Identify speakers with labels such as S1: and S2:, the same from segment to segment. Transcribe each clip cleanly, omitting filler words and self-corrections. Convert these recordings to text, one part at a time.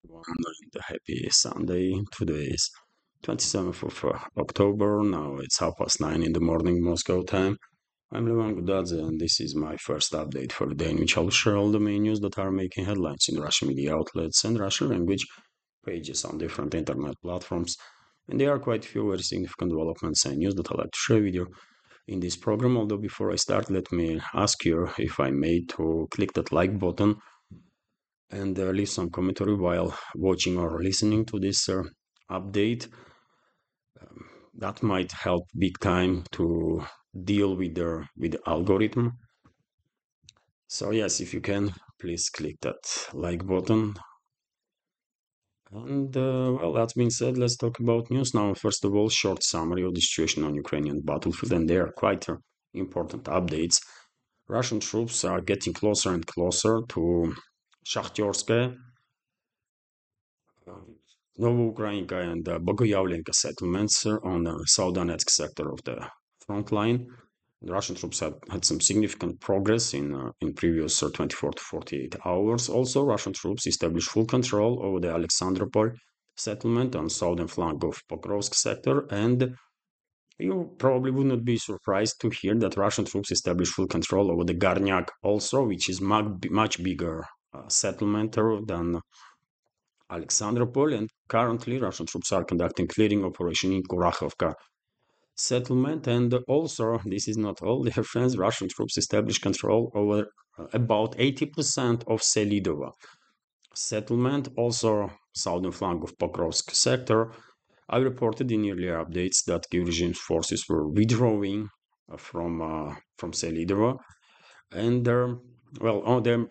S1: And a happy Sunday. Today is 27th of October. Now it's 9:30 in the morning Moscow time. I'm Levan Gudadze, and this is my first update for the day in which I'll share all the main news that are making headlines in Russian media outlets and Russian language pages on different internet platforms. And there are quite a few very significant developments and news that I'd like to share with you in this program. Although before I start, let me ask you, if I may, to click that like button and leave some commentary while watching or listening to this update. That might help big time to deal with the algorithm. So yes, if you can, please click that like button. And well, that's been said, let's talk about news now. First of all, short summary of the situation on Ukrainian battlefield, and there are quite important updates. Russian troops are getting closer and closer to Shakhterskoye, Novoukrayinka and Bogoyavlenka settlements on the South Donetsk sector of the front line. The Russian troops had some significant progress in previous 24 to 48 hours. Also, Russian troops established full control over the Alexandropol settlement on southern flank of Pokrovsk sector, and you probably would not be surprised to hear that Russian troops established full control over the Garnyak also, which is much bigger settlement than Alexandropol, and currently Russian troops are conducting clearing operation in Kurachovka settlement. And also, this is not all, dear friends, Russian troops established control over about 80% of Selidova settlement, also southern flank of Pokrovsk sector. I reported in earlier updates that Kiev regime's forces were withdrawing from Selidova, and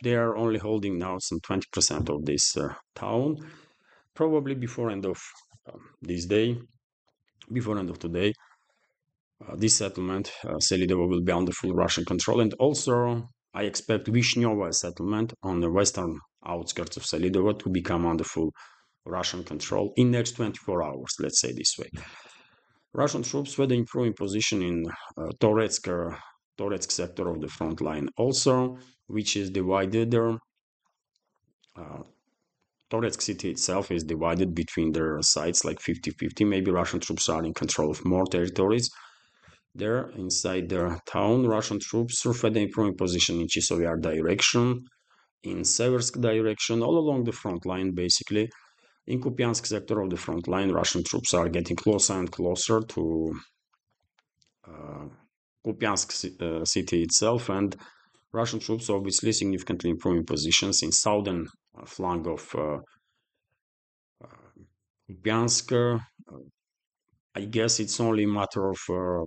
S1: they are only holding now some 20% of this town. Probably before end of this day, before end of today, this settlement, Selidova, will be under full Russian control. And also, I expect Vishnyovo settlement on the western outskirts of Selidova to become under full Russian control in next 24 hours, let's say this way. Russian troops further improving position in Toretsk sector of the front line also, which is divided. Toretsk city itself is divided between their sides like 50-50. Maybe Russian troops are in control of more territories. There, inside the town, Russian troops are further improving position in Chisovyar direction, in Seversk direction, all along the front line, basically. In Kupiansk sector of the front line, Russian troops are getting closer and closer to Kupiansk city itself, and Russian troops obviously significantly improving positions in southern flank of Kupiansk. I guess it's only a matter of a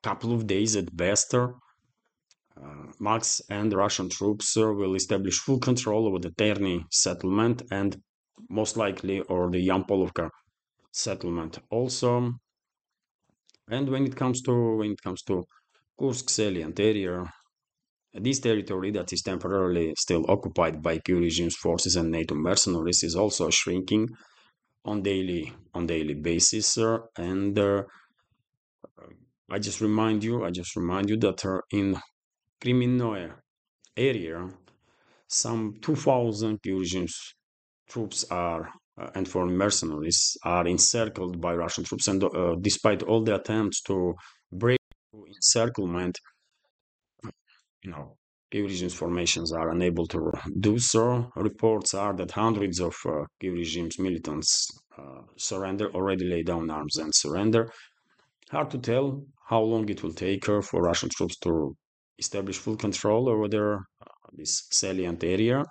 S1: couple of days at best. Max and Russian troops will establish full control over the Terny settlement and most likely or the Yampolovka settlement also. And when it comes to Kursk salient area, this territory that is temporarily still occupied by Kiev regime's forces and NATO mercenaries is also shrinking on daily basis. And I just remind you that in Kriminoe area, some 2,000 Kiev regime's troops are and foreign mercenaries are encircled by Russian troops, and despite all the attempts to break through encirclement, Kiev regime's formations are unable to do so. Reports are that hundreds of Kiev regime's militants already lay down arms and surrender. Hard to tell how long it will take for Russian troops to establish full control over this salient area.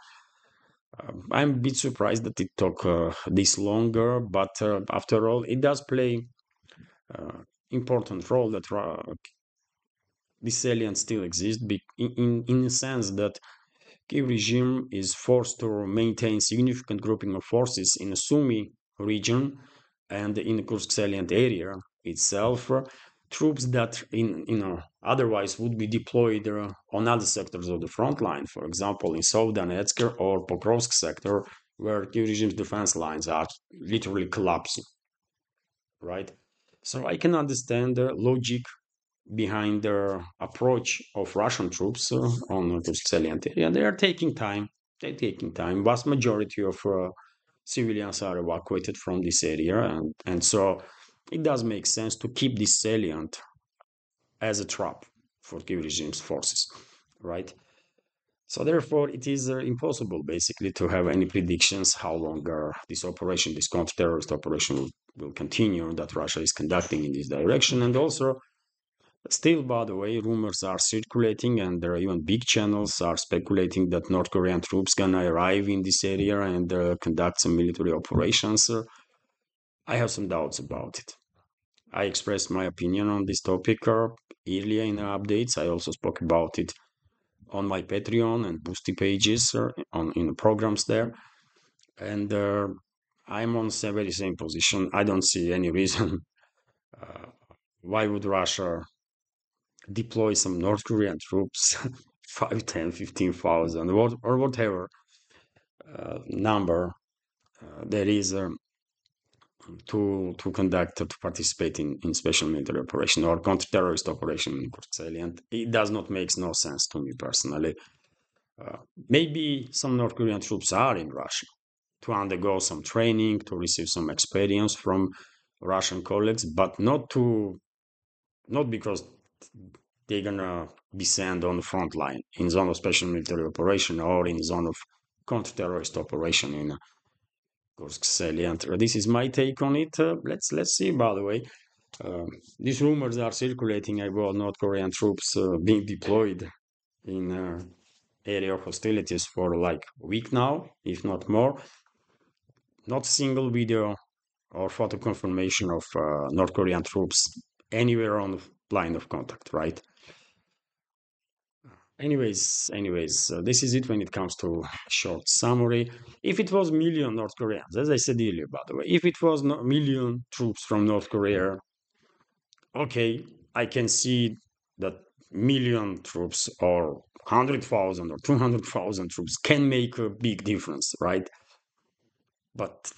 S1: I'm a bit surprised that it took this longer, but after all, it does play important role that this salient still exists in the sense that Kiev regime is forced to maintain significant grouping of forces in the Sumy region and in the Kursk salient area itself. Troops that otherwise would be deployed on other sectors of the front line, for example, in South Donetsk or Pokrovsk sector, where Kiev regime's defense lines are literally collapsing, right? So I can understand the logic behind the approach of Russian troops on the salient area. They are taking time. They're taking time. Vast majority of civilians are evacuated from this area, and so it does make sense to keep this salient as a trap for Kiev regime's forces, right? So therefore, it is impossible basically to have any predictions how long this operation, this counter-terrorist operation, will continue that Russia is conducting in this direction. And also, still, by the way, rumors are circulating, and there are even big channels are speculating that North Korean troops gonna arrive in this area and conduct some military operations. I have some doubts about it. I expressed my opinion on this topic earlier in the updates. I also spoke about it on my Patreon and Boosty pages in the programs there, and I'm on the very same position. I don't see any reason uh, why would Russia deploy some North Korean troops, 5, 10, 15,000, or whatever number there is to conduct to participate in special military operation or counter-terrorist operation in Kursk salient. It does not make no sense to me personally. Maybe some North Korean troops are in Russia to undergo some training, to receive some experience from Russian colleagues, but not because they're gonna be sent on the front line in zone of special military operation or in zone of counter-terrorist operation in Kursk salient. This is my take on it. Let's see. By the way, these rumors are circulating about North Korean troops being deployed in area of hostilities for like a week now, if not more. Not a single video or photo confirmation of North Korean troops anywhere on the line of contact, right? Anyways, this is it when it comes to short summary. If it was million North Koreans, as I said earlier, by the way, if it was million troops from North Korea, okay, I can see that million troops or 100,000 or 200,000 troops can make a big difference, right? But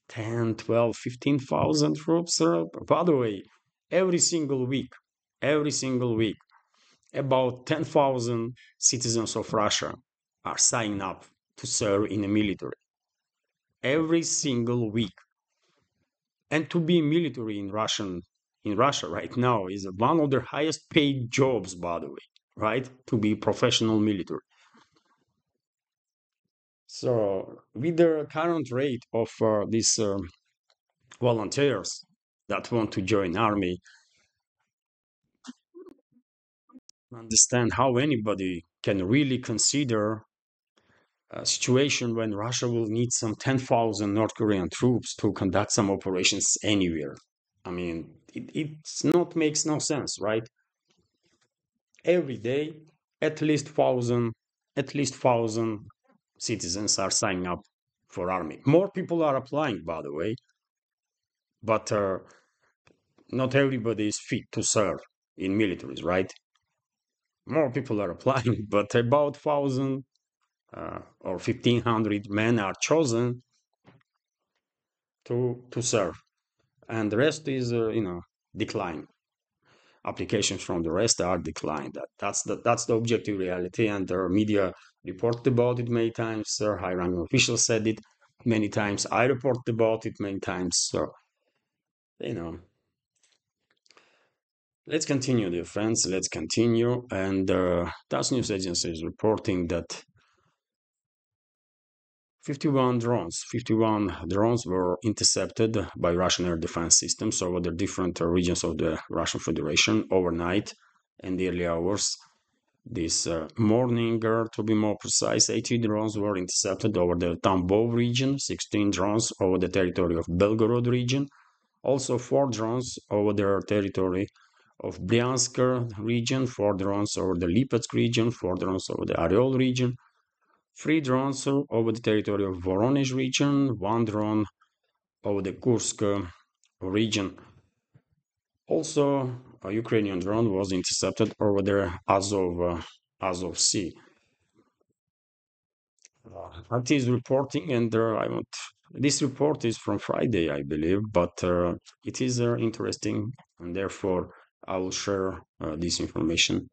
S1: 10, 12, 15,000 troops, by the way, every single week, about 10,000 citizens of Russia are signing up to serve in the military. Every single week. And to be military in Russia right now is one of the highest paid jobs, by the way, right? To be professional military. So with the current rate of these volunteers that want to join army, understand how anybody can really consider a situation when Russia will need some 10,000 North Korean troops to conduct some operations anywhere. I mean, it's not makes no sense, right? Every day, at least thousand citizens are signing up for army. More people are applying, by the way, but not everybody is fit to serve in militaries, right? More people are applying, but about 1,000 or 1,500 men are chosen to serve, and the rest is decline. Applications from the rest are declined. That's the objective reality, and the media reported about it many times. High-ranking officials said it many times. I reported about it many times. So you know, let's continue, dear friends. Let's continue. And TASS news agency is reporting that 51 drones were intercepted by Russian air defense systems over the different regions of the Russian Federation overnight and the early hours. This morning, to be more precise, 80 drones were intercepted over the Tambov region, 16 drones over the territory of Belgorod region, also 4 drones over the territory of Bryansk region, 4 drones over the Lipetsk region, 4 drones over the Oryol region, 3 drones over the territory of Voronezh region, 1 drone over the Kursk region. Also, a Ukrainian drone was intercepted over the Azov Sea. RT is reporting, and this report is from Friday, I believe, but it is interesting, and therefore I will share this information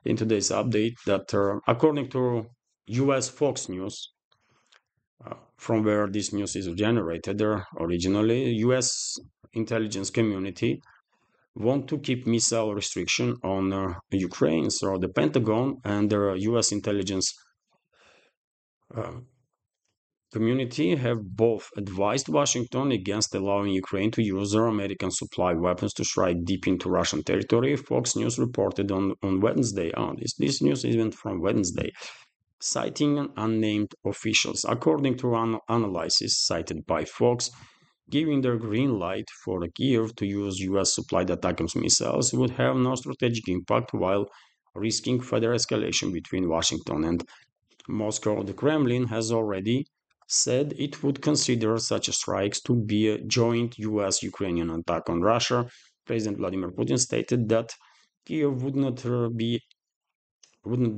S1: in today's update. That according to U.S. Fox News, from where this news is generated. Originally, U.S. intelligence community want to keep missile restriction on Ukraine. So the Pentagon and the U.S. intelligence uh, community have both advised Washington against allowing Ukraine to use their American supply weapons to strike deep into Russian territory. Fox News reported on Wednesday. This news isn't from Wednesday, citing unnamed officials. According to an analysis cited by Fox, giving the green light for Kiev to use US supplied ATACMS missiles would have no strategic impact while risking further escalation between Washington and Moscow. The Kremlin has already said it would consider such strikes to be a joint US-Ukrainian attack on Russia. President Vladimir Putin stated that Kiev wouldn't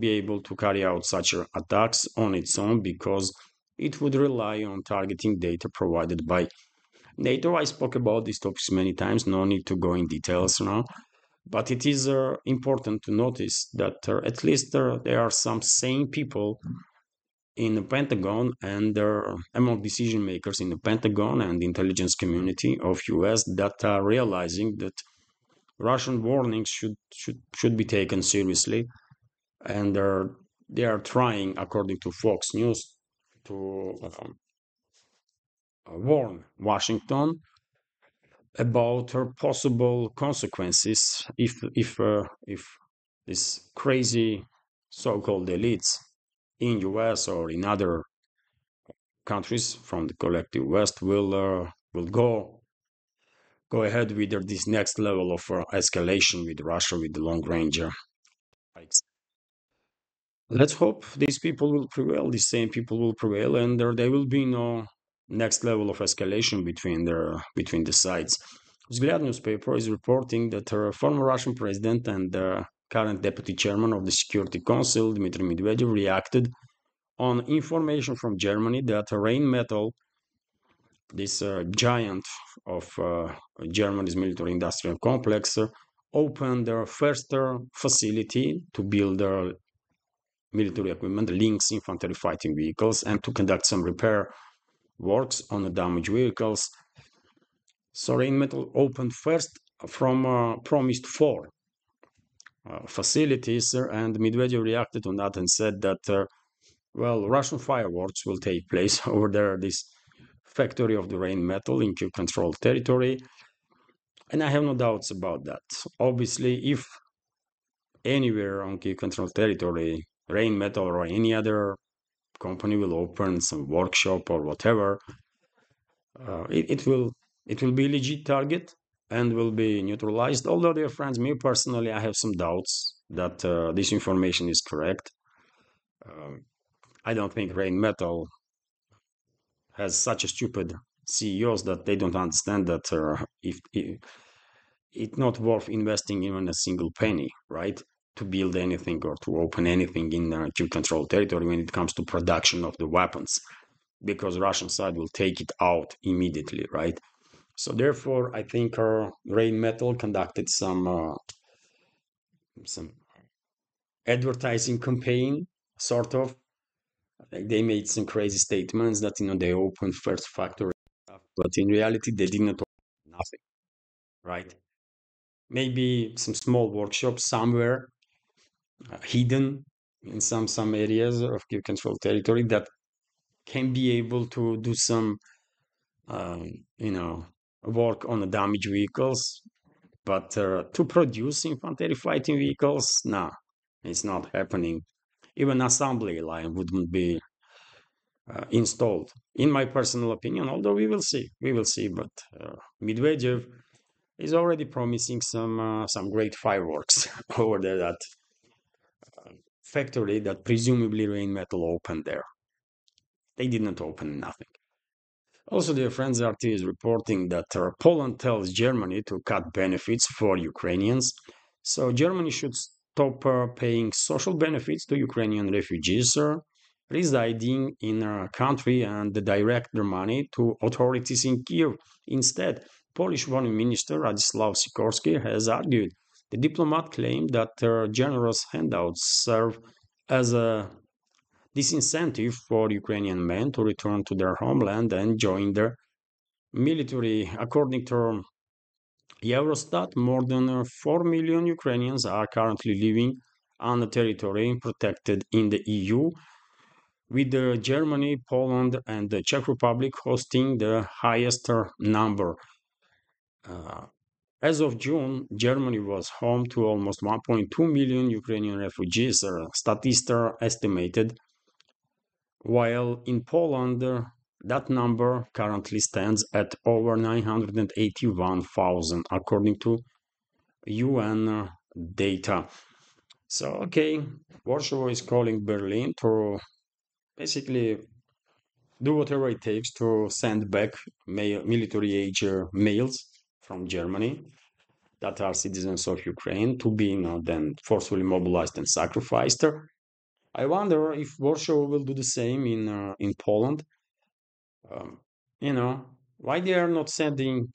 S1: be able to carry out such attacks on its own because it would rely on targeting data provided by NATO. I spoke about these topics many times, no need to go in details now. But it is important to notice that at least there are some sane people in the Pentagon and among decision makers in the Pentagon and the intelligence community of US that are realizing that Russian warnings should be taken seriously, and they are trying, according to Fox News, to warn Washington about her possible consequences if this crazy so-called elites in US or in other countries from the collective West will go ahead with this next level of escalation with Russia with the long range strikes. Let's hope these people will prevail. These same people will prevail, and there will be no next level of escalation between the sides. Vzгляд newspaper is reporting that former Russian president and current deputy chairman of the Security Council, Dmitry Medvedev, reacted on information from Germany that Rheinmetall, this giant of Germany's military-industrial complex, opened their first facility to build military equipment, Lynx infantry fighting vehicles, and to conduct some repair works on the damaged vehicles. So Rheinmetall opened first from promised 4 facilities, and Medvedev reacted on that and said that, well, Russian fireworks will take place over there, this factory of the Rheinmetall in Kiev-controlled territory, and I have no doubts about that. Obviously, if anywhere on Kiev-controlled territory, Rheinmetall or any other company will open some workshop or whatever, it will be a legit target and will be neutralized. Although, dear friends, me personally, I have some doubts that this information is correct. I don't think Rheinmetall has such a stupid CEOs that they don't understand that if it's not worth investing even a single penny, right, to build anything or to open anything in Kiev-controlled territory when it comes to production of the weapons, because Russian side will take it out immediately, right? So therefore, I think Rheinmetall conducted some advertising campaign, sort of. Like they made some crazy statements that they opened first factory, but in reality they did not open nothing, right? Maybe some small workshops somewhere hidden in some areas of Kiev control territory that can be able to do some work on the damaged vehicles, but to produce infantry fighting vehicles, no, it's not happening. Even assembly line wouldn't be installed, in my personal opinion, although we will see. But Medvedev is already promising some great fireworks over there, that factory that presumably Rheinmetall opened there. They did not open nothing. Also, dear friends, RT is reporting that Poland tells Germany to cut benefits for Ukrainians. So Germany should stop paying social benefits to Ukrainian refugees residing in our country and direct their money to authorities in Kiev. Instead, Polish Foreign Minister Radzislaw Sikorski has argued. The diplomat claimed that generous handouts serve as a disincentive for Ukrainian men to return to their homeland and join their military. According to Eurostat, more than 4 million Ukrainians are currently living on a territory protected in the EU, with Germany, Poland, and the Czech Republic hosting the highest number. Uh, as of June, Germany was home to almost 1.2 million Ukrainian refugees, Statista estimated, while in Poland, that number currently stands at over 981,000, according to UN data. So, okay, Warsaw is calling Berlin to basically do whatever it takes to send back military age males from Germany that are citizens of Ukraine to be then forcefully mobilized and sacrificed. I wonder if Warsaw will do the same in Poland. Um, why they are not sending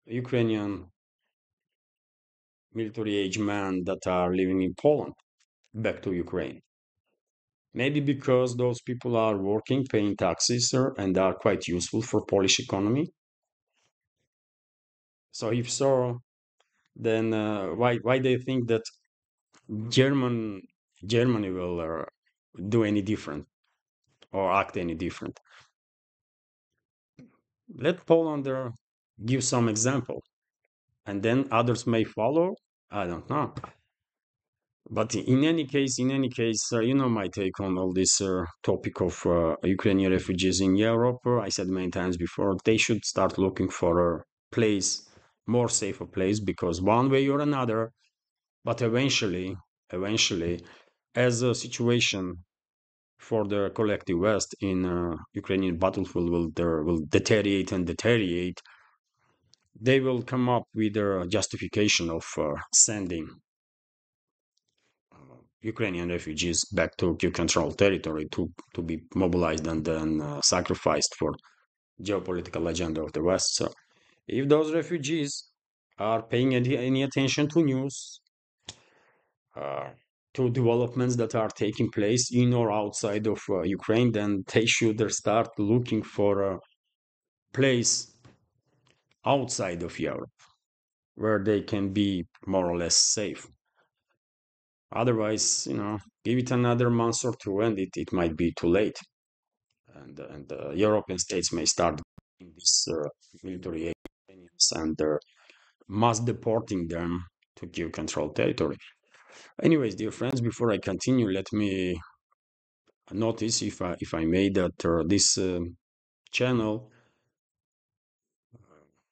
S1: Ukrainian military age men that are living in Poland back to Ukraine? Maybe because those people are working, paying taxes, and are quite useful for Polish economy. So if so, then why they think that German Germany will do any different or act any different? Let Poland give some example, and then others may follow. I don't know. But in any case, my take on all this topic of Ukrainian refugees in Europe. I said many times before, they should start looking for a place, more safer place, because one way or another, but eventually, as a situation for the collective West in Ukrainian battlefield will deteriorate and deteriorate, they will come up with a justification of sending Ukrainian refugees back to controlled territory to be mobilized and then sacrificed for geopolitical agenda of the West. So if those refugees are paying any attention to news, uh, to developments that are taking place in or outside of Ukraine, then they should start looking for a place outside of Europe where they can be more or less safe. Otherwise, give it another month or two, and it might be too late. And European states may start in this military aliens and mass deporting them to give control territory. Anyways, dear friends, before I continue, let me notice, if I may, that this channel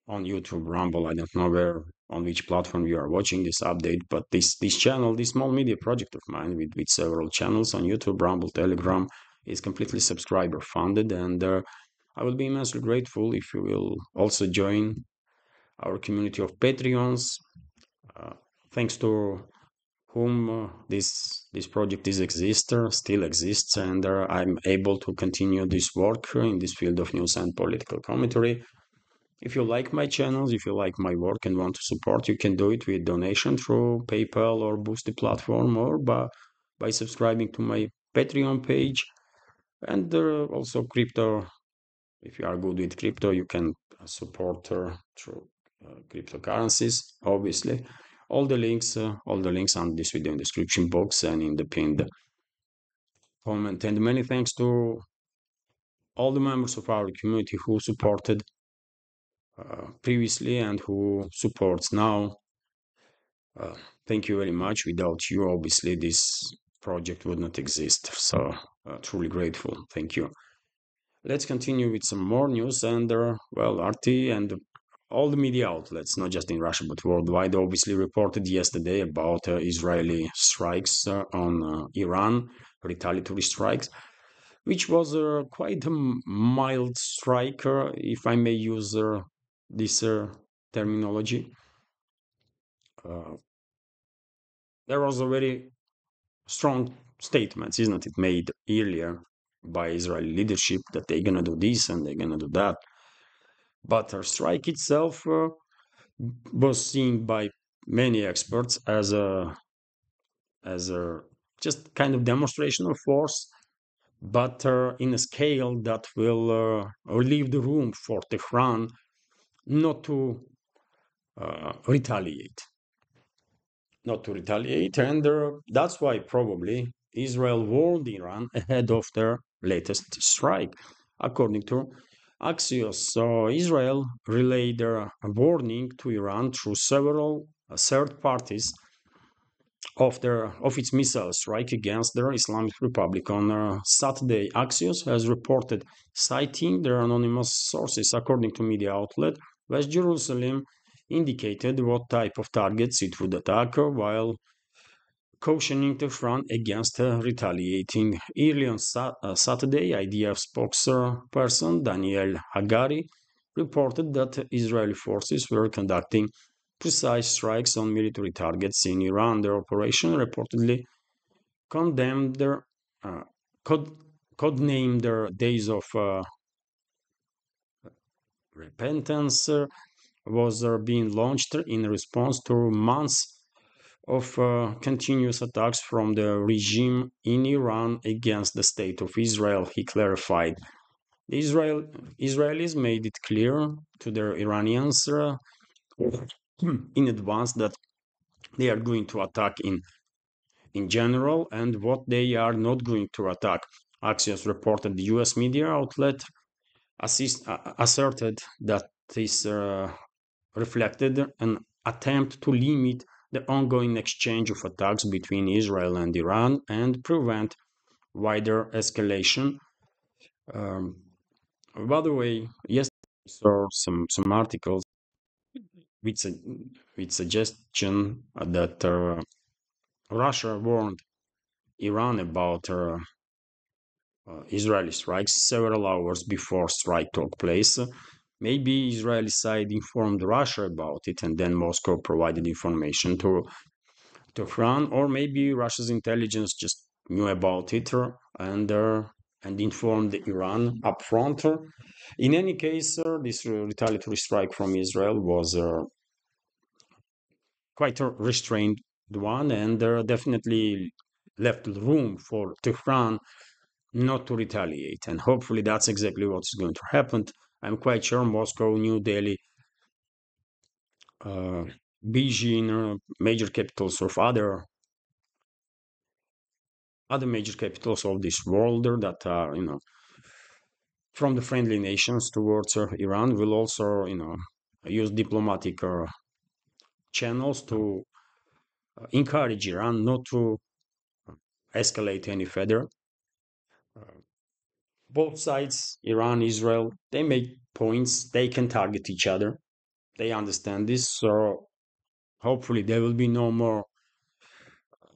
S1: on YouTube, Rumble, I don't know where on which platform you are watching this update, but this channel, this small media project of mine with several channels on YouTube, Rumble, Telegram, is completely subscriber funded, and I will be immensely grateful if you will also join our community of Patreons, uh, thanks to whom this project still exists, and I'm able to continue this work in this field of news and political commentary. If you like my channels, if you like my work and want to support, you can do it with donation through PayPal or Boosty platform, or by subscribing to my Patreon page. And also crypto. If you are good with crypto, you can support through cryptocurrencies, obviously. All the links on this video in the description box and in the pinned comment. And many thanks to all the members of our community who supported previously and who supports now. Thank you very much. Without you, obviously, this project would not exist. So, truly grateful. Thank you. Let's continue with some more news. And, RT and all the media outlets, not just in Russia but worldwide, obviously reported yesterday about Israeli strikes on Iran, retaliatory strikes, which was quite a mild strike, if I may use this terminology. There was a very strong statements, isn't it, made earlier by Israeli leadership that they're gonna do this and they're gonna do that. But our strike itself was seen by many experts as a just kind of demonstration of force, but in a scale that will leave the room for Tehran not to retaliate. Not to retaliate, and that's why probably Israel warned Iran ahead of their latest strike. According to Axios, so Israel relayed a warning to Iran through several third parties of its missile strike against the Islamic Republic on Saturday. Axios has reported, citing their anonymous sources, according to media outlet, West Jerusalem indicated what type of targets it would attack, while cautioning Tehran against retaliating. Early on Saturday, IDF spokesperson Daniel Hagari reported that Israeli forces were conducting precise strikes on military targets in Iran. Their operation reportedly condemned their code, codenamed their Days of Repentance was being launched in response to months of continuous attacks from the regime in Iran against the state of Israel, he clarified. Israelis made it clear to their Iranians in advance that they are going to attack in general and what they are not going to attack. Axios reported the US media outlet asserted that this reflected an attempt to limit the ongoing exchange of attacks between Israel and Iran and prevent wider escalation. Um, by the way, yesterday I saw some articles with, with suggestion that Russia warned Iran about Israeli strikes several hours before strike took place. Maybe Israeli side informed Russia about it, and then Moscow provided information to Tehran, or maybe Russia's intelligence just knew about it and informed Iran upfront. In any case, this retaliatory strike from Israel was quite a restrained one, and definitely left room for Tehran not to retaliate. And hopefully that's exactly what's going to happen. I'm quite sure Moscow, New Delhi, Beijing, major capitals of other major capitals of this world that are, from the friendly nations towards Iran will also, use diplomatic channels to encourage Iran not to escalate any further. Both sides, Iran, Israel, they make points. They can target each other. They understand this. So hopefully there will be no more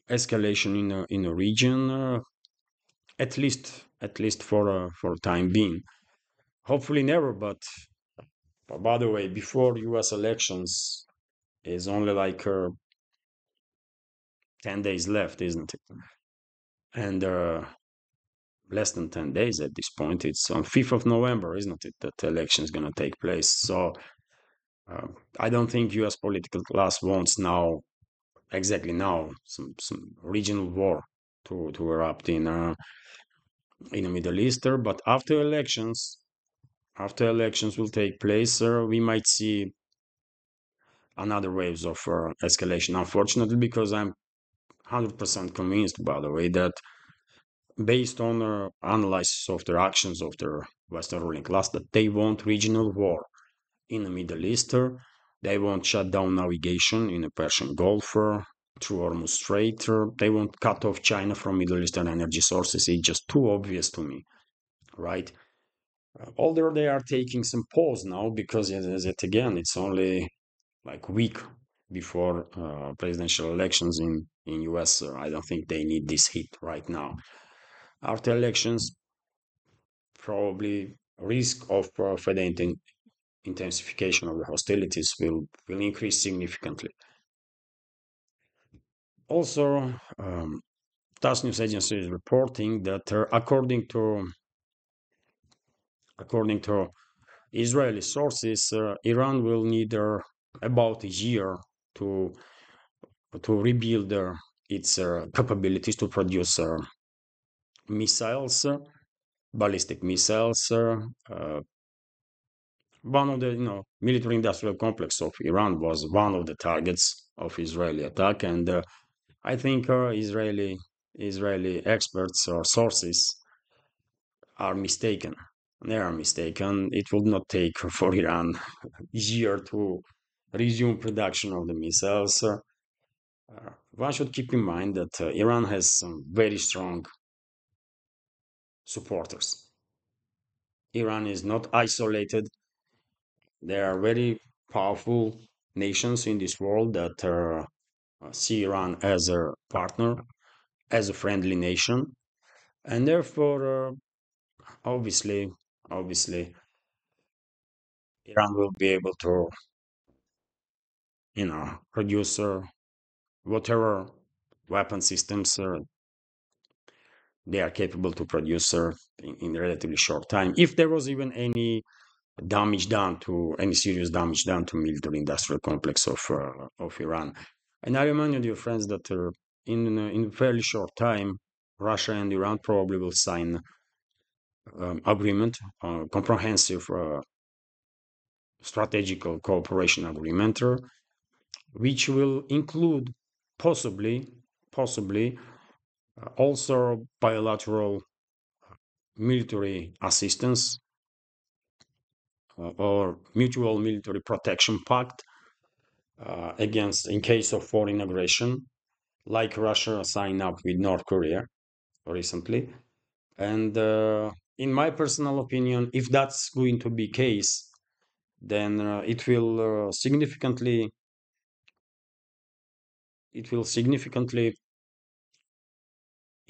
S1: escalation in a region, at least for time being. Hopefully never. But by the way, before U.S. elections is only like 10 days left, isn't it? And less than 10 days at this point. It's on 5th of November, isn't it, that the election is going to take place. So I don't think U.S. political class wants now, exactly now, some regional war to erupt in the Middle East. But after elections will take place, we might see another waves of escalation. Unfortunately, because I'm 100% convinced, by the way, that based on analysis of their actions of their Western ruling class, that they want regional war in the Middle East. They want shut down navigation in the Persian Gulf through Hormuz Strait. They want cut off China from Middle Eastern energy sources. It's just too obvious to me, right? Although they are taking some pause now because, yet again, it's only like a week before presidential elections in US. I don't think they need this hit right now. After elections, probably risk of further intensification of the hostilities will increase significantly. Also, TASS news agency is reporting that according to Israeli sources, Iran will need about a year to rebuild its capabilities to produce missiles, ballistic missiles. One of the military industrial complex of Iran was one of the targets of Israeli attack, and I think Israeli experts or sources are mistaken. They are mistaken. It will not take for Iran a year to resume production of the missiles. One should keep in mind that Iran has some very strong supporters. Iran is not isolated. There are very powerful nations in this world that see Iran as a partner, as a friendly nation, and therefore, obviously, obviously, Iran will be able to, produce whatever weapon systems they are capable to produce in a relatively short time. If there was even any serious damage done to military industrial complex of Iran. And I remind you, dear friends, that in a fairly short time, Russia and Iran probably will sign agreement, comprehensive strategical cooperation agreement, which will include possibly also bilateral military assistance or mutual military protection pact against in case of foreign aggression, like Russia signed up with North Korea recently. And in my personal opinion, if that's going to be case, then it will significantly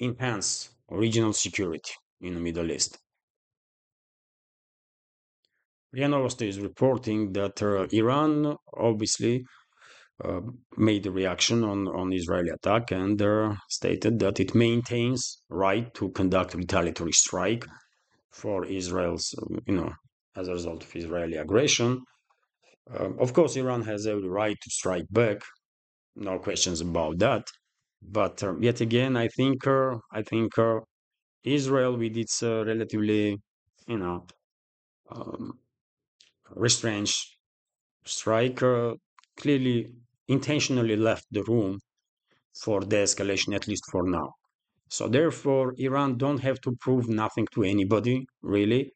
S1: enhance regional security in the Middle East. RIA Novosti is reporting that Iran obviously uh, made a reaction on Israeli attack and stated that it maintains right to conduct retaliatory strike for Israel's, as a result of Israeli aggression. Of course, Iran has every right to strike back, no questions about that. But yet again, I think Israel, with its relatively, you know, um, restrained strike, clearly intentionally left the room for de-escalation, at least for now. So therefore, Iran don't have to prove nothing to anybody, really.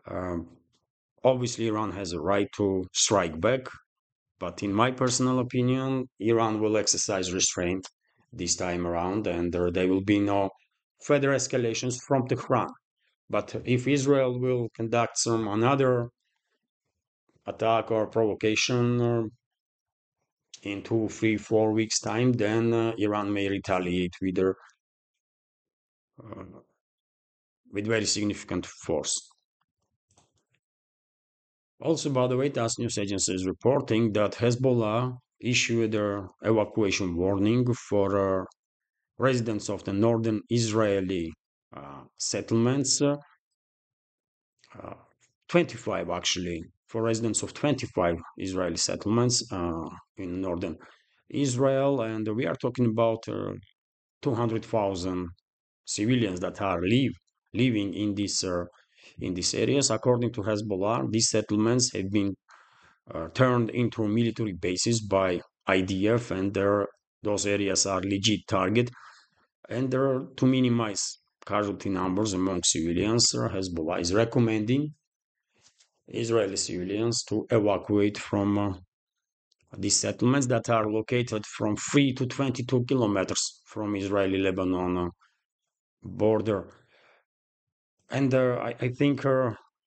S1: Um, Obviously, Iran has a right to strike back, but in my personal opinion, Iran will exercise restraint this time around, and there will be no further escalations from Tehran. But if Israel will conduct some another attack or provocation in 2, 3, 4 weeks' time, then Iran may retaliate uh, with very significant force. Also, by the way, TASS news agency is reporting that Hezbollah issued an evacuation warning for residents of the northern Israeli settlements, 25 actually, for residents of 25 Israeli settlements in northern Israel. And we are talking about 200,000 civilians that are living in these areas. According to Hezbollah, these settlements have been turned into military bases by IDF, and those areas are legit target. And to minimize casualty numbers among civilians, Hezbollah is recommending Israeli civilians to evacuate from these settlements that are located from 3 to 22 kilometers from Israeli-Lebanon border. And I think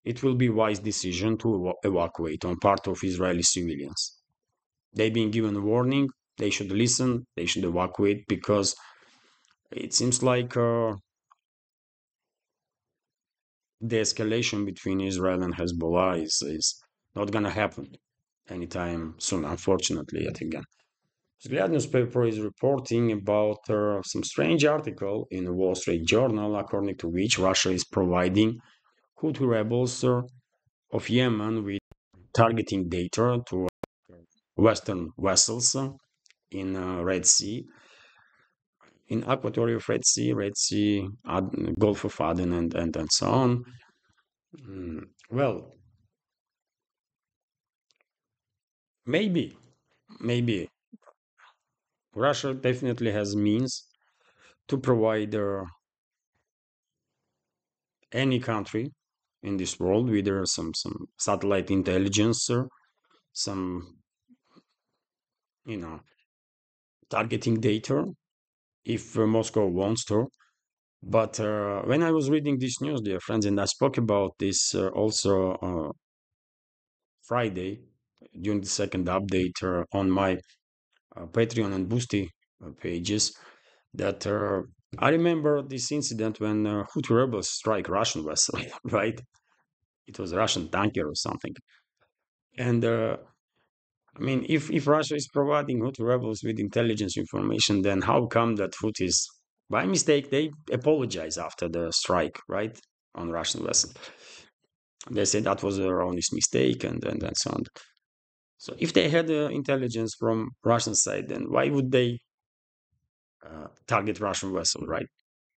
S1: it will be a wise decision to evacuate on part of Israeli civilians. They've been given a warning. They should listen. They should evacuate because it seems like the escalation between Israel and Hezbollah is not going to happen anytime soon, unfortunately, yet again. Vzglyad newspaper is reporting about some strange article in the Wall Street Journal, according to which Russia is providing Houthi rebels of Yemen with targeting data to Western vessels in Red Sea. in Equatorial Red Sea, Gulf of Aden, and so on. Well, maybe, maybe Russia definitely has means to provide any country in this world with some satellite intelligence, some you know targeting data if Moscow wants to. But when I was reading this news, dear friends, and I spoke about this also Friday during the second update on my Patreon and Boosty pages, that I remember this incident when Houthi rebels strike Russian vessel, right? It was a Russian tanker or something. And I mean, if Russia is providing Houthi rebels with intelligence information, then how come that Houthis, by mistake, they apologize after the strike, right, on Russian vessel? They say that was a honest mistake and so on. So if they had intelligence from Russian side, then why would they target Russian vessel, right?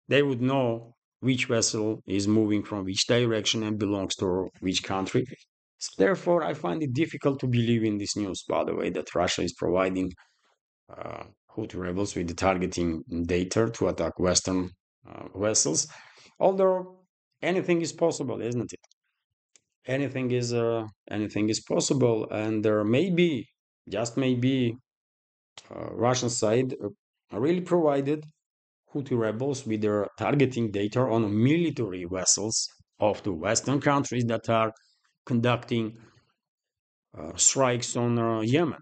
S1: They would know which vessel is moving from which direction and belongs to which country. So therefore, I find it difficult to believe in this news, by the way, that Russia is providing uh, Houthi rebels with the targeting data to attack Western vessels. Although anything is possible, isn't it? Anything is possible, and there may be, just maybe, Russian side really provided Houthi rebels with their targeting data on military vessels of the Western countries that are conducting strikes on Yemen.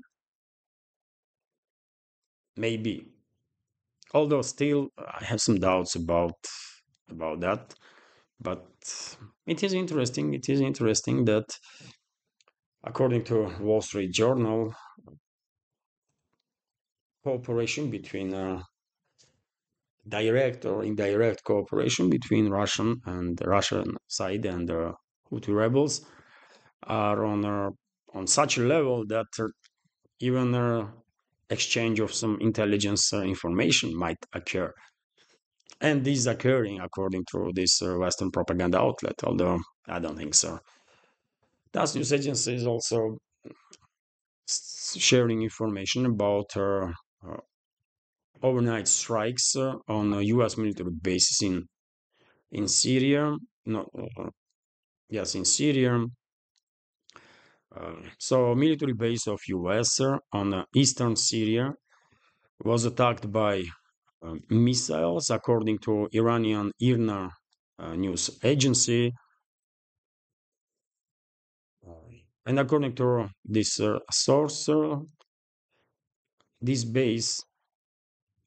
S1: Maybe, although still I have some doubts about that. But it is interesting. It is interesting that, according to Wall Street Journal, cooperation between direct or indirect cooperation between Russian and the Russian side and the Houthi rebels are on such a level that even exchange of some intelligence information might occur. And this is occurring according to this Western propaganda outlet, although I don't think so. TASS news agency is also sharing information about overnight strikes on U.S. military bases in Syria. No, yes, in Syria. So, military base of U.S. On eastern Syria was attacked by missiles, according to Iranian IRNA news agency. And according to this source, this base,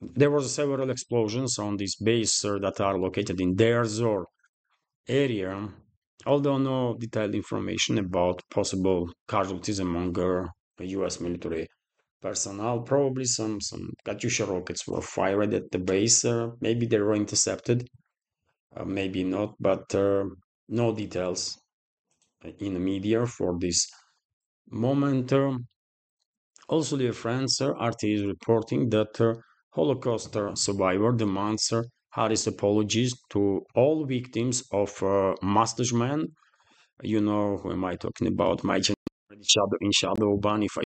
S1: there was several explosions on this base that are located in Deir Zor area, although no detailed information about possible casualties among U.S. military personnel. Probably some Katyusha rockets were fired at the base. Maybe they were intercepted, maybe not, but no details in the media for this moment. Also, dear friends, RT is reporting that Holocaust survivor demands Harris apologies to all victims of mustache man. You know who am I talking about? My channel in shadow ban. If I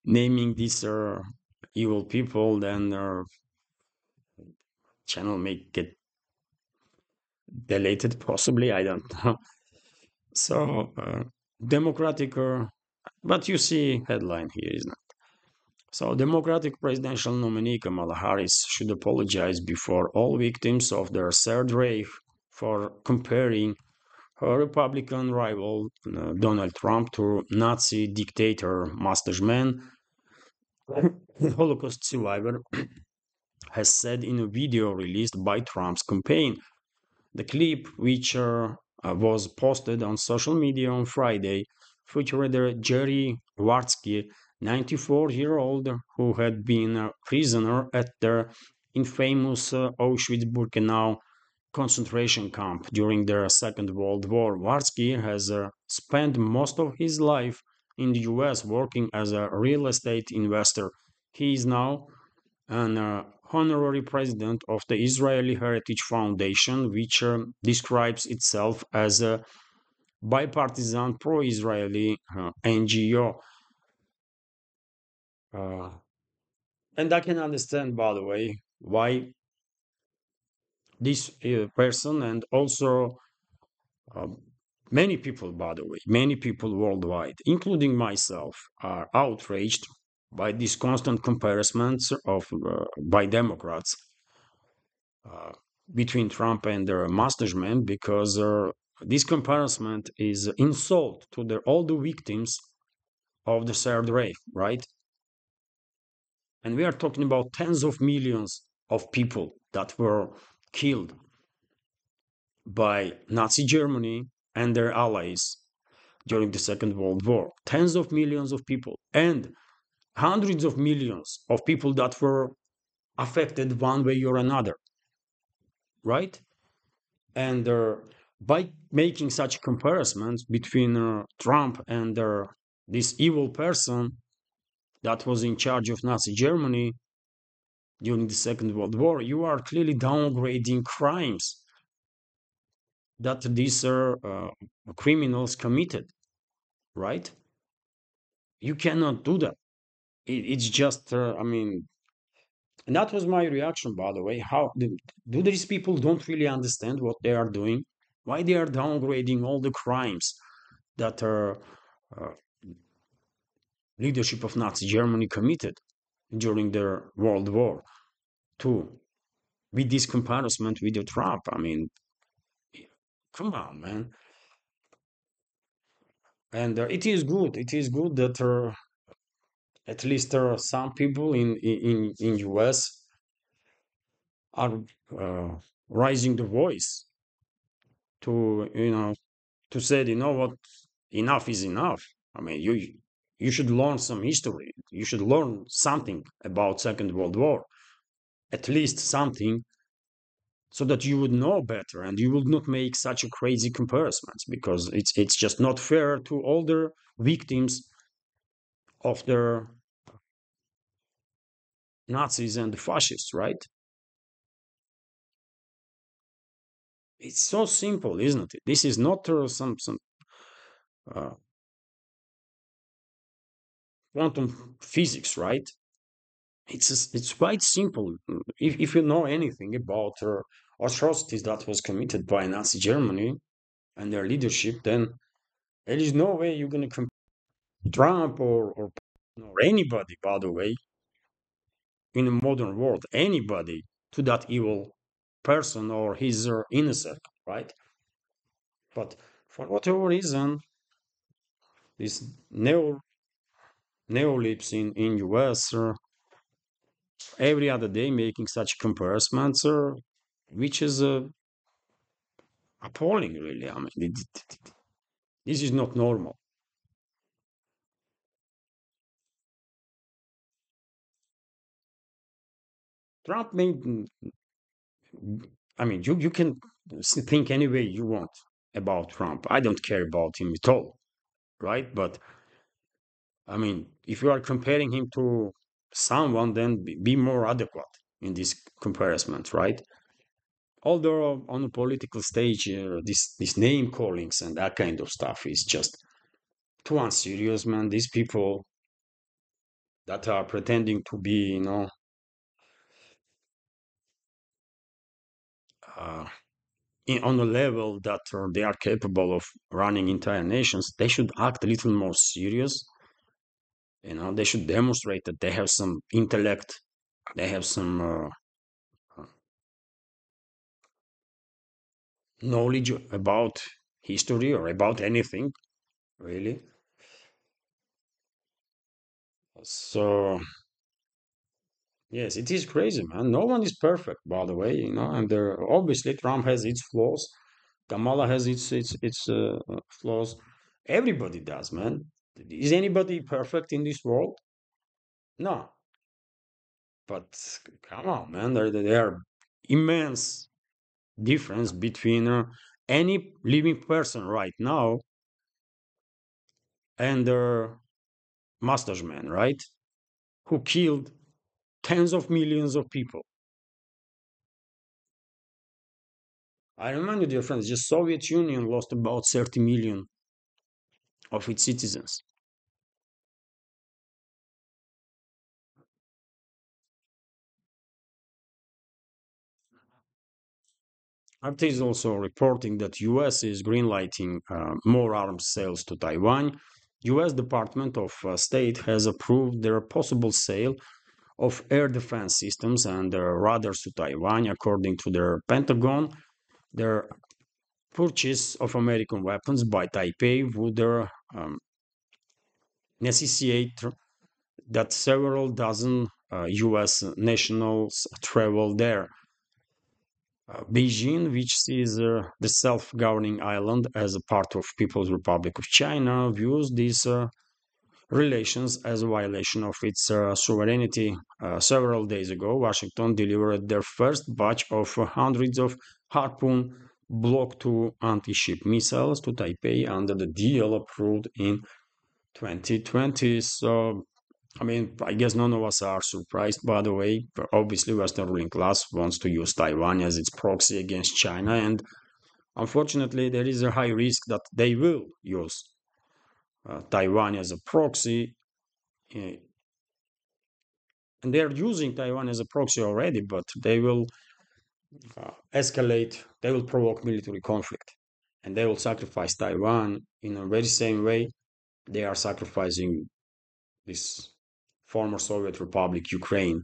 S1: naming these evil people, then channel may get deleted. Possibly, I don't know. So democratic, but you see headline here, isn't it? So, Democratic presidential nominee Kamala Harris should apologize before all victims of the Third Reich for comparing her Republican rival Donald Trump to Nazi dictator mustache man. Holocaust survivor has said in a video released by Trump's campaign. The clip, which was posted on social media on Friday, featured Jerry Wartsky, 94-year-old who had been a prisoner at the infamous Auschwitz-Birkenau concentration camp during the Second World War. Wartsky has spent most of his life in the US working as a real estate investor. He is now an honorary president of the Israeli Heritage Foundation, which describes itself as a bipartisan pro-Israeli NGO. Uh, and I can understand, by the way, why this person and also um, many people, by the way, many people worldwide, including myself, are outraged by these constant comparisons of by Democrats uh, between Trump and their management because this comparison is insult to all the victims of the Third Reich, right? And we are talking about tens of millions of people that were killed by Nazi Germany and their allies during the Second World War. Tens of millions of people and hundreds of millions of people that were affected one way or another, right? And by making such comparisons between Trump and this evil person that was in charge of Nazi Germany during the Second World War, you are clearly downgrading crimes that these criminals committed, right? You cannot do that. It's just, I mean, and that was my reaction, by the way. How do these people don't really understand what they are doing? Why they are downgrading all the crimes that uh, leadership of Nazi Germany committed during their World War II? With this comparison with the Trump, I mean, come on, man. And it is good. It is good that at least some people in US are uh, raising the voice to to say, you know what, enough is enough. I mean, you should learn some history. You should learn something about Second World War, at least something, so that you would know better and you would not make such a crazy comparisons because it's just not fair to all the victims of the Nazis and the fascists, right? It's so simple, isn't it? This is not some uh, quantum physics, right? It's quite simple. If you know anything about atrocities that was committed by Nazi Germany and their leadership, then there is no way you're going to compare Trump or anybody, by the way, in a modern world, anybody to that evil person or his inner circle, right? But for whatever reason, these neolips in US every other day making such comparisons, which is appalling, really. I mean, this is not normal. Trump made, I mean, you can think any way you want about Trump. I don't care about him at all, right? But I mean, if you are comparing him to someone, then be more adequate in these comparisons, right? Although on a political stage, this name callings and that kind of stuff is just too unserious, man. These people that are pretending to be, uh, on a level that they are capable of running entire nations, they should act a little more serious. They should demonstrate that they have some intellect, they have some knowledge about history or about anything, really. So, yes, it is crazy, man. No one is perfect, by the way, and obviously Trump has its flaws. Kamala has its flaws. Everybody does, man. Is anybody perfect in this world? No. But come on, man, there are immense difference between any living person right now and Master's man, right? Who killed tens of millions of people. I remind you, dear friends, the Soviet Union lost about 30 million of its citizens. RT is also reporting that US is greenlighting more arms sales to Taiwan. US Department of State has approved their possible sale of air defense systems and radars to Taiwan. According to their Pentagon, their purchase of American weapons by Taipei would necessitate that several dozen US nationals travel there. Beijing, which sees the self-governing island as a part of People's Republic of China, views these relations as a violation of its sovereignty. Several days ago, Washington delivered their first batch of hundreds of Harpoon Block 2 anti-ship missiles to Taipei under the deal approved in 2020. So, I mean, I guess none of us are surprised, by the way. Obviously, Western ruling class wants to use Taiwan as its proxy against China, and unfortunately, there is a high risk that they will use Taiwan as a proxy. uh, And they're using Taiwan as a proxy already, but they will escalate, they will provoke military conflict, and they will sacrifice Taiwan in a very same way they are sacrificing this former Soviet Republic, Ukraine,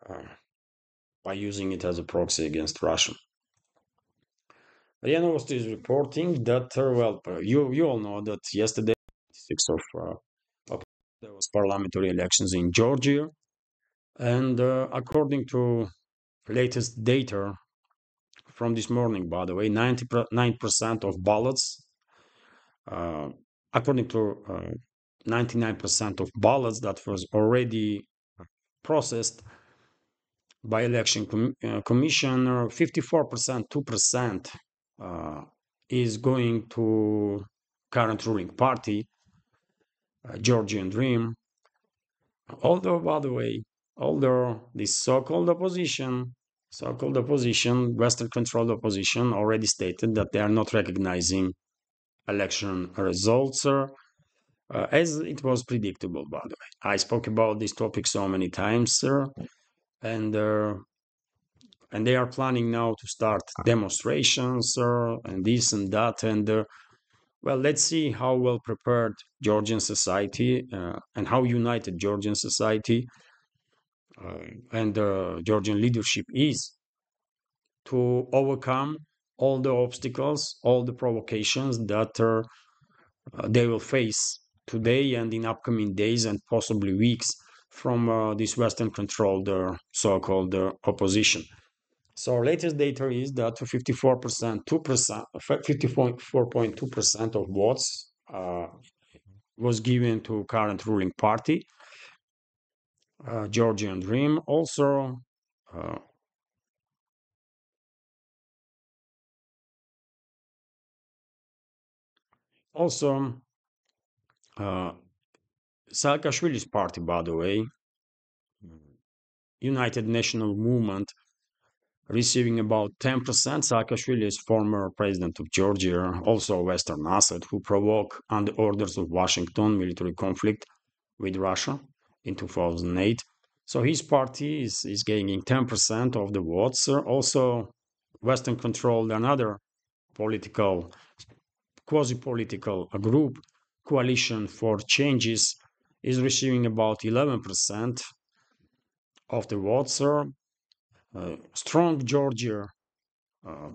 S1: uh, by using it as a proxy against Russia. RIA Novosti is reporting that, you all know that yesterday, 6th of October, there was parliamentary elections in Georgia, and according to latest data from this morning, by the way, 99% of ballots, uh, according to 99% of ballots that was already processed by election commission, 54%, 2% is going to current ruling party, Georgian Dream. Although, by the way, although this so-called opposition, Western-controlled opposition, already stated that they are not recognizing election results, as it was predictable, by the way. I spoke about this topic so many times, and and they are planning now to start demonstrations and this and that. And well, let's see how well prepared Georgian society and how united Georgian society and Georgian leadership is to overcome all the obstacles, all the provocations that they will face today and in upcoming days and possibly weeks from this Western controlled so called opposition. So our latest data is that 54%, 2%, 54.2% of votes was given to current ruling party, Georgian Dream. Also, uh, also uh, Saakashvili's party, by the way, United National Movement, receiving about 10%. Saakashvili is former president of Georgia, also a Western asset, who provoked, under orders of Washington, military conflict with Russia in 2008. So his party is gaining 10% of the votes. Also, Western controlled another political, quasi-political group, Coalition for Changes, is receiving about 11% of the votes. Strong Georgia uh,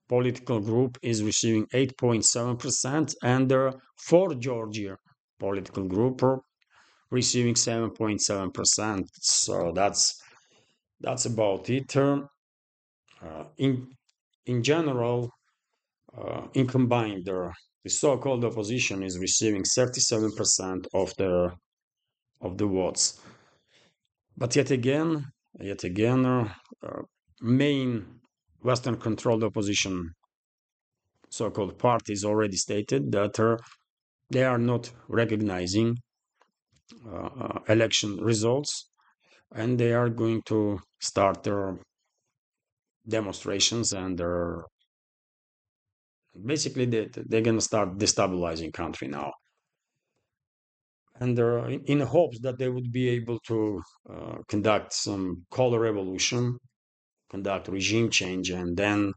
S1: political group is receiving 8.7%, and the For Georgia political group receiving 7.7%. So that's about it. In general, in combined, the so-called opposition is receiving 37% of the votes. But yet again, main Western-controlled opposition so-called parties already stated that they are not recognizing election results, and they are going to start demonstrations, and basically they're going to start destabilizing country now, and they're in hopes that they would be able to conduct some color revolution, conduct regime change, and then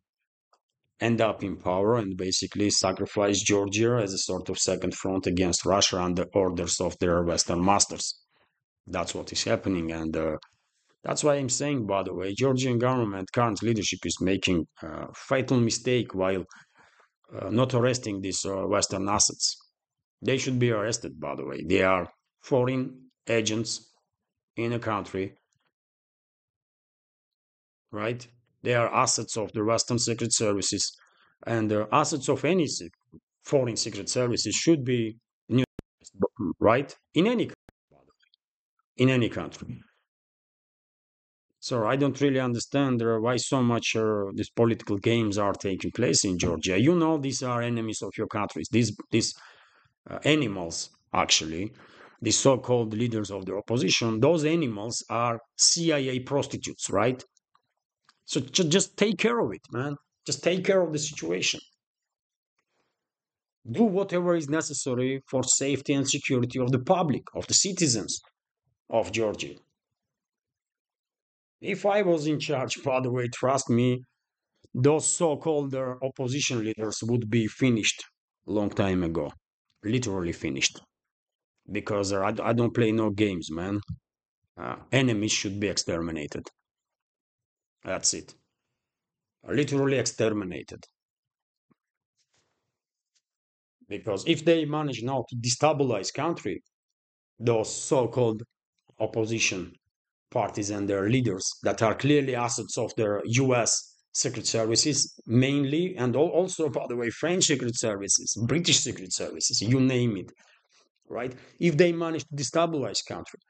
S1: end up in power and basically sacrifice Georgia as a sort of second front against Russia and the orders of their Western masters. That's what is happening, and that's why I'm saying, by the way, Georgian government, current leadership is making a fatal mistake while not arresting these Western assets. They should be arrested, by the way. They are foreign agents in a country, right? They are assets of the Western secret services, and the assets of any foreign secret services should be right in any country. So I don't really understand why so much these political games are taking place in Georgia. You know, these are enemies of your countries. These animals, actually, the so-called leaders of the opposition. Those animals are CIA prostitutes, right? So just take care of it, man. Just take care of the situation. Do whatever is necessary for safety and security of the public, of the citizens of Georgia. If I was in charge, by the way, trust me, those so-called opposition leaders would be finished long time ago, literally finished. Because I don't play no games, man. Enemies should be exterminated. That's it. Literally exterminated. Because if they manage now to destabilize country, those so-called opposition parties and their leaders that are clearly assets of their US secret services, mainly, and also, by the way, French secret services, British secret services, you name it, right? If they manage to destabilize country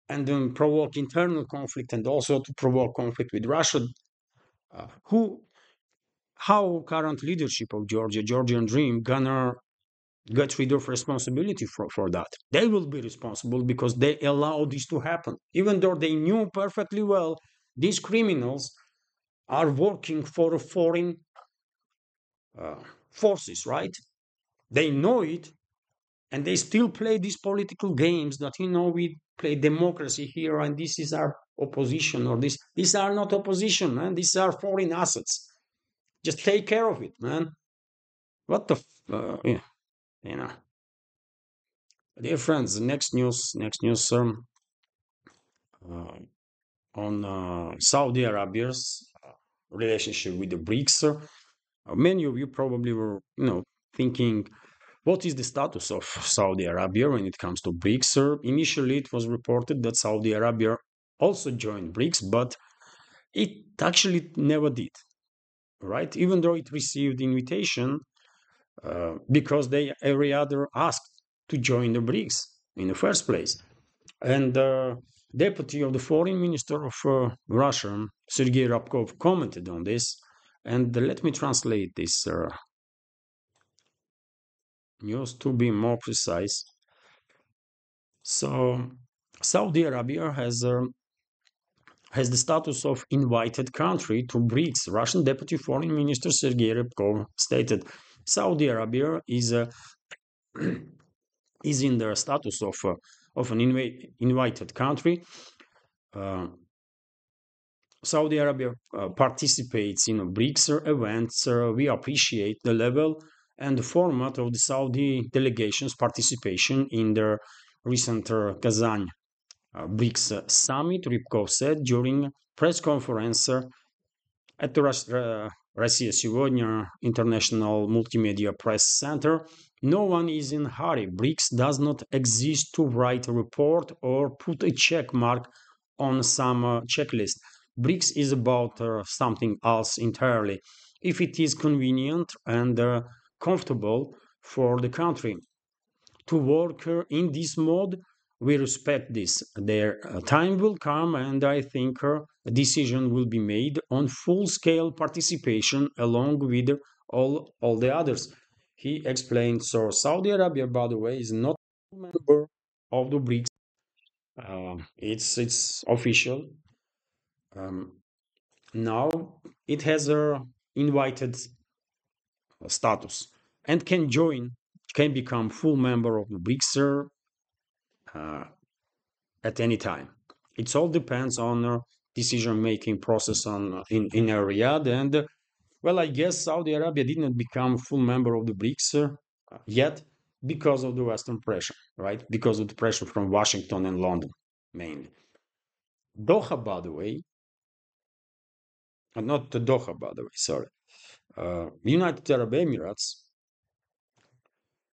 S1: and then provoke internal conflict and also to provoke conflict with Russia, who, how current leadership of Georgia, Georgian Dream, gonna get rid of responsibility for that? They will be responsible because they allowed this to happen, even though they knew perfectly well these criminals are working for foreign uh, forces, right? They know it, and they still play these political games that, we play democracy here, and this is our opposition, or these are not opposition, man. These are foreign assets. Just take care of it, man. What the yeah, you know dear friends, next news uh, on Saudi Arabia's relationship with the BRICS. Many of you probably were, thinking, what is the status of Saudi Arabia when it comes to BRICS? Initially, it was reported that Saudi Arabia also joined BRICS, but it actually never did, right? Even though it received invitation, because they every other asked to join the BRICS in the first place. And deputy of the foreign minister of Russia, Sergei Rabkov, commented on this. And let me translate this news to be more precise. So, Saudi Arabia has the status of invited country to BRICS. Russian Deputy Foreign Minister Sergei Rabkov stated, Saudi Arabia is is in the status of an invited country. Uh, Saudi Arabia participates in BRICS events. We appreciate the level and the format of the Saudi delegation's participation in the recent Kazan BRICS summit, Rybkov said during press conference at the Россия сегодня International Multimedia Press Center. No one is in a hurry. BRICS does not exist to write a report or put a check mark on some checklist. BRICS is about something else entirely. If it is convenient and comfortable for the country to work in this mode, we respect this. Their time will come, and I think a decision will be made on full-scale participation along with all the others. He explained. So Saudi Arabia, by the way, is not a member of the BRICS. It's official. Um, Now it has a invited status and can become full member of the BRICS uh, at any time. It all depends on decision-making process in Riyadh. And well, I guess Saudi Arabia did not become full member of the BRICS yet because of the Western pressure, right? Because of the pressure from Washington and London mainly. Doha, by the way, not the Doha, by the way, sorry. United Arab Emirates,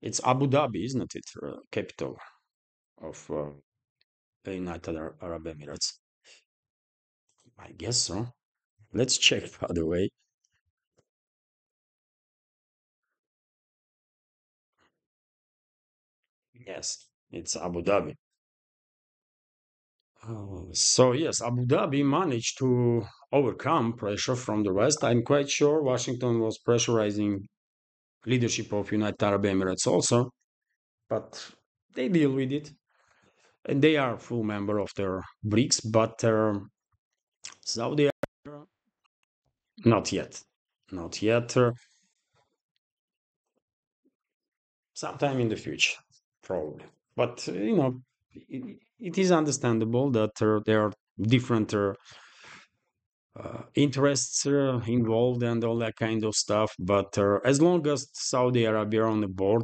S1: it's Abu Dhabi, isn't it? Capital of the United Arab Emirates. I guess so. Let's check, by the way. Yes, it's Abu Dhabi. So yes, Abu Dhabi managed to overcome pressure from the West. I'm quite sure Washington was pressurizing leadership of United Arab Emirates also, but they deal with it, and they are full member of their BRICS. But Saudi Arabia, not yet, not yet. Sometime in the future, probably. But it is understandable that there are different interests involved and all that kind of stuff. But as long as Saudi Arabia on the board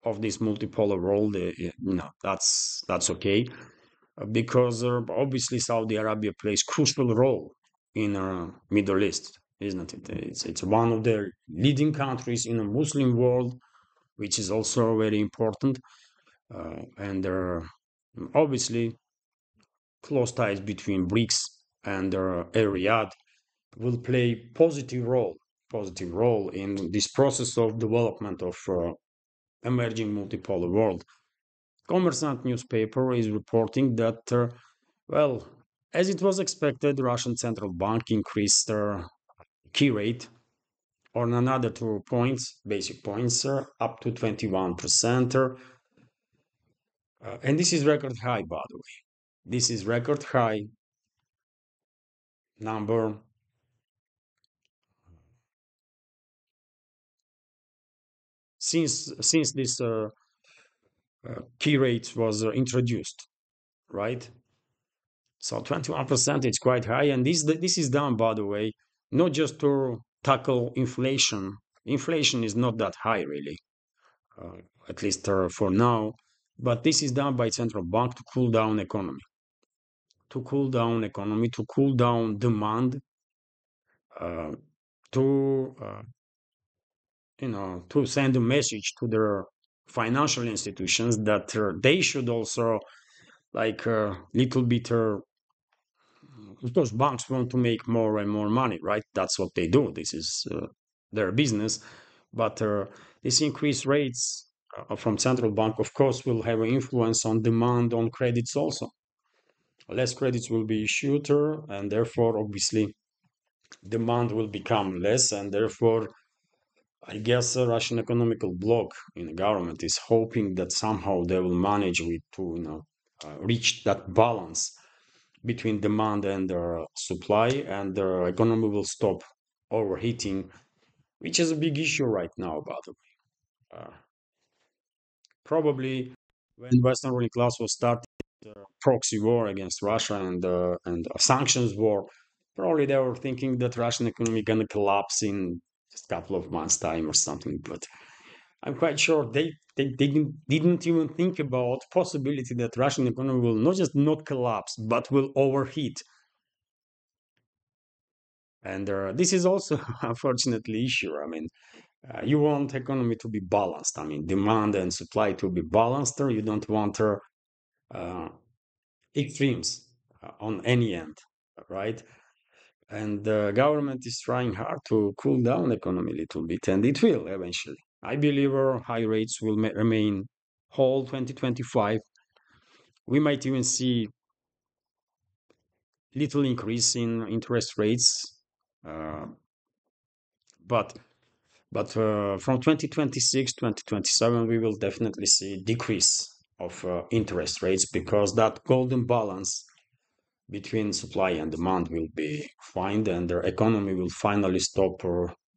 S1: of this multipolar world, that's okay. Because obviously Saudi Arabia plays crucial role in Middle East, isn't it? It's one of the leading countries in the Muslim world, which is also very important. And obviously close ties between BRICS and Riyadh will play positive role in this process of development of emerging multipolar world. Commerçant newspaper is reporting that, well, as it was expected, the Russian central bank increased their key rate on another 2 points, basic points, up to 21%. And this is record high, by the way. This is record high number since this key rate was introduced, right? So 21% is quite high, and this is done, by the way, not just to tackle inflation. Inflation is not that high, really, uh, at least for now. But this is done by central bank to cool down economy, to cool down demand, uh, to to send a message to their financial institutions that they should also like a little bit of course banks want to make more and more money, right? That's what they do. This is their business. But these increased rates from central bank of course will have an influence on demand on credits also. Less credits will be issued and therefore obviously demand will become less, and therefore I guess the Russian economical bloc in the government is hoping that somehow they will manage with to reach that balance between demand and supply, and the economy will stop overheating, which is a big issue right now. By the way, probably when Western ruling class was starting the proxy war against Russia and a sanctions war, probably they were thinking that Russian economy gonna collapse in just a couple of months' time or something. But I'm quite sure they didn't even think about possibility that Russian economy will not just not collapse, but will overheat. And this is also unfortunately issue. I mean, you want economy to be balanced. I mean, demand and supply to be balanced. You don't want uh, extremes on any end, right? And the government is trying hard to cool down the economy a little bit, and it will eventually. I believe our high rates will remain whole 2025. We might even see little increase in interest rates, uh, but from 2026, 2027, we will definitely see decrease of interest rates because that golden balance between supply and demand will be fine, and their economy will finally stop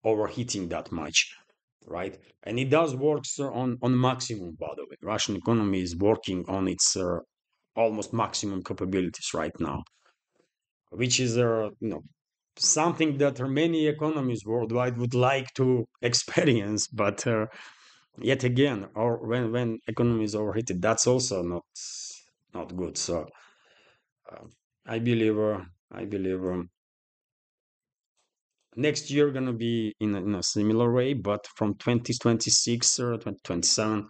S1: overheating that much, right? And it does work on maximum, by the way. Russian economy is working on its almost maximum capabilities right now, which is something that many economies worldwide would like to experience, but yet again, or when economy is overheated, that's also not good. So uh, I believe I believe next year gonna be in a similar way, but from 2026 or 2027,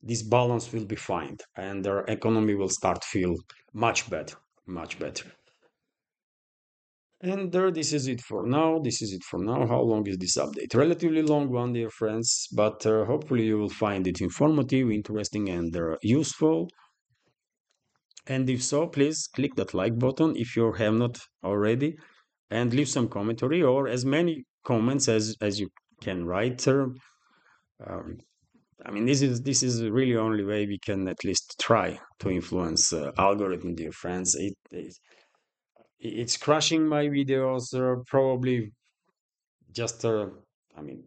S1: this balance will be found, and their economy will start feel much better, much better. And this is it for now. This is it for now. How long is this update? Relatively long one, dear friends, but hopefully you will find it informative, interesting, and useful. And if so, please click that like button if you have not already, and leave some commentary or as many comments as you can write. Um, I mean, this is really the only way we can at least try to influence algorithm, dear friends. It's crushing my videos. Probably just I mean,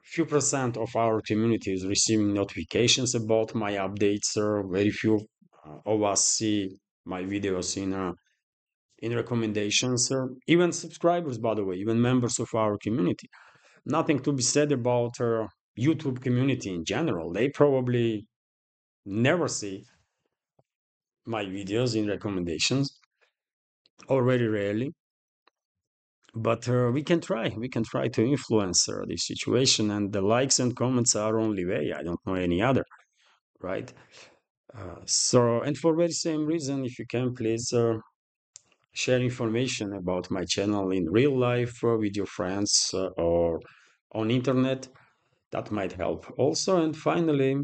S1: few percent of our community is receiving notifications about my updates. Very few of us see my videos in recommendations. Even subscribers, by the way, even members of our community. Nothing to be said about YouTube community in general. They probably never see my videos in recommendations, or very rarely. But we can try to influence this situation, and the likes and comments are only way. I don't know any other, right? So, and for very same reason, if you can, please share information about my channel in real life with your friends or on internet. That might help also. And finally,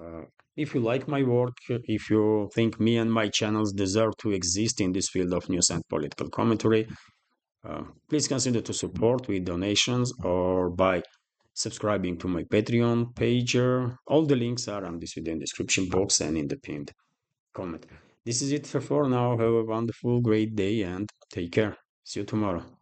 S1: uh, if you like my work, if you think me and my channels deserve to exist in this field of news and political commentary, please consider to support with donations or by subscribing to my Patreon page. All the links are on this video in description box and in the pinned comment. This is it for now. Have a wonderful, great day and take care. See you tomorrow.